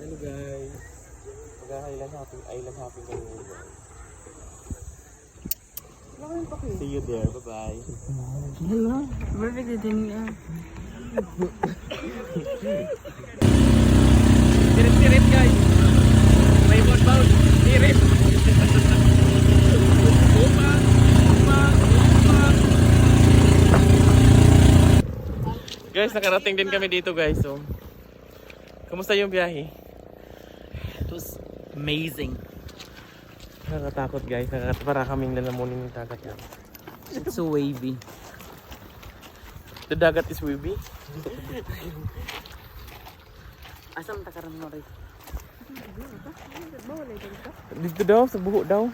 Hello guys. Mag-island hopping kami ngayon guys. See you there. Bye-bye. Hello. Perfect din niya. Tirit-tirit guys. May bound. Tirit. Guys, nakarating din kami dito guys. So, kamusta yung biyahe? It was amazing. Nakakatakot guys. Para kaming lalamunin yung dagat yan. It's so wavy. The dagat is wavy. Asam takaran mo rin? Dito daw, sa buho daw.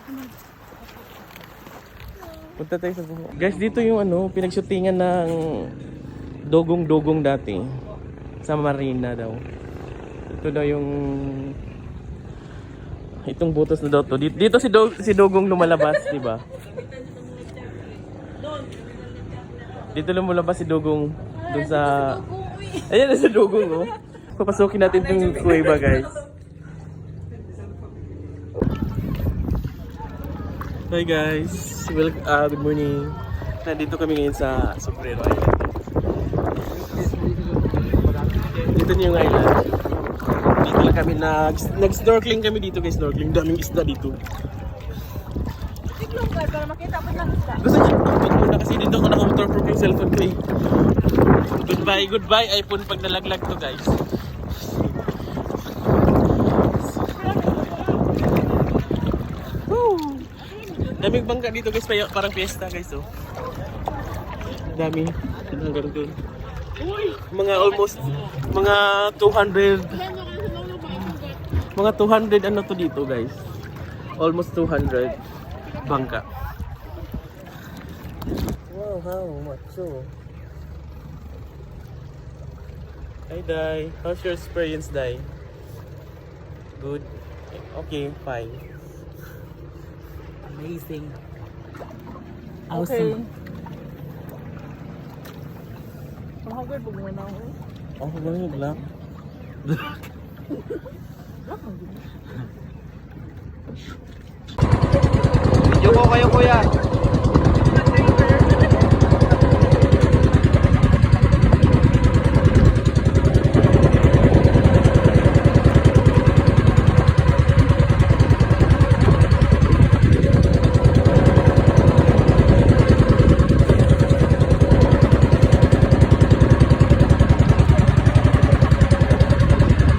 Punta tayo sa buho. Guys, dito yung pinagshootingan ng dogong dati. Sa marina daw. Ito daw yung itong butos na daw to. Dito si dogong lumalabas, di ba? Dito lumalabas si dogong dun sa ayan na si dogong oh. Papasukin natin itong kuweba guys. Hi guys. Good morning. Nandito kami ngayon sa Sombrero Island. Dito niyo yung island. Dito lang kami nag-snorkeling kami dito guys. Snorkeling. Daming isda dito. Tiklong ka para makita mo lang isda. Gusto niyo pagpag muna kasi dito ako naka-waterproof yung cellphone ko eh. Goodbye iPhone pag nalaglag to guys. Woo! Daming bangka dito guys, parang fiesta guys oh. Dami. Hanggang doon. Mga almost mga 200 ano to dito guys. Almost 200 bangka. Wow, how much so? Hi Dai, how's your experience Dai? Good? Okay, fine. Amazing. Okay. Awesome. Mahagay pag mo na ako. Oh, ganyan lang. Video ko kayo kuya.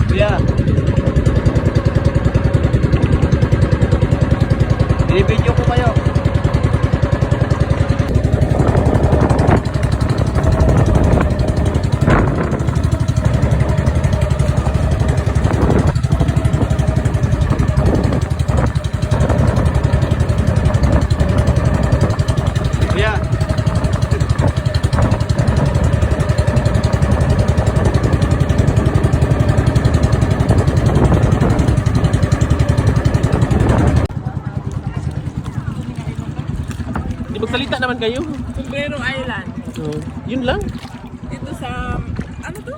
Kuya. Video ko kayo. Kuya. Di magsalita naman kayo. Sombrero Island. Oh, yun lang. Dito sa, ano to?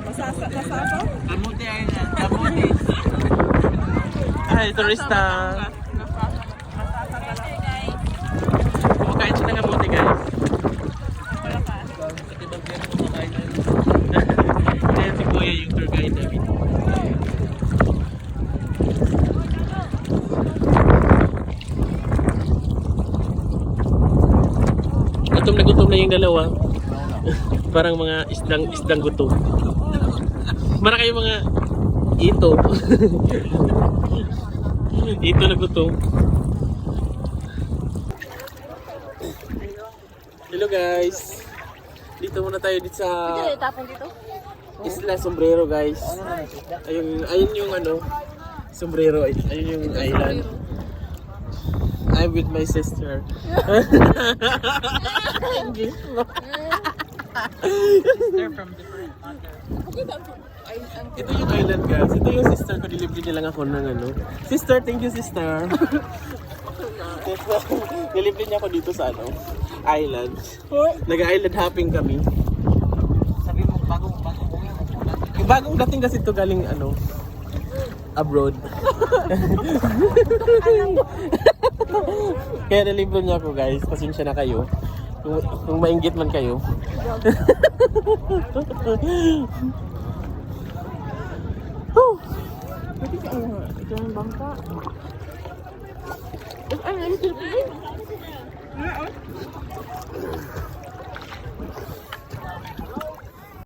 Masaso? Kamuti Island. Kamuti. Ay, turista. Kumakain siya ng kamuti guys. Ayan si Kuya yung tour guide namin. Gutom na yung dalawa. Parang mga isdang gutom. Mara kayo mga ito. Ito na gutom. Hello guys. Dito muna tayo dito sa Pwede itapon dito? Isla Sombrero guys. Ayun yung Sombrero. Ayun yung island. I'm with my sister. They're from different countries. Ito yung island guys. Ito yung sister ko. Nilibre niya lang ako ng Sister, thank you sister. Nilibre niya ako dito sa island. Nag-island hopping kami. Sabi mo bago uwi mo. Bagong dating kasi to galing ano, abroad. Kaya nalibre niya ako guys, pasensya na kayo. Kung mainggit man kayo. Pwede ka ano, ito yung bangka. Ano yung silpilin?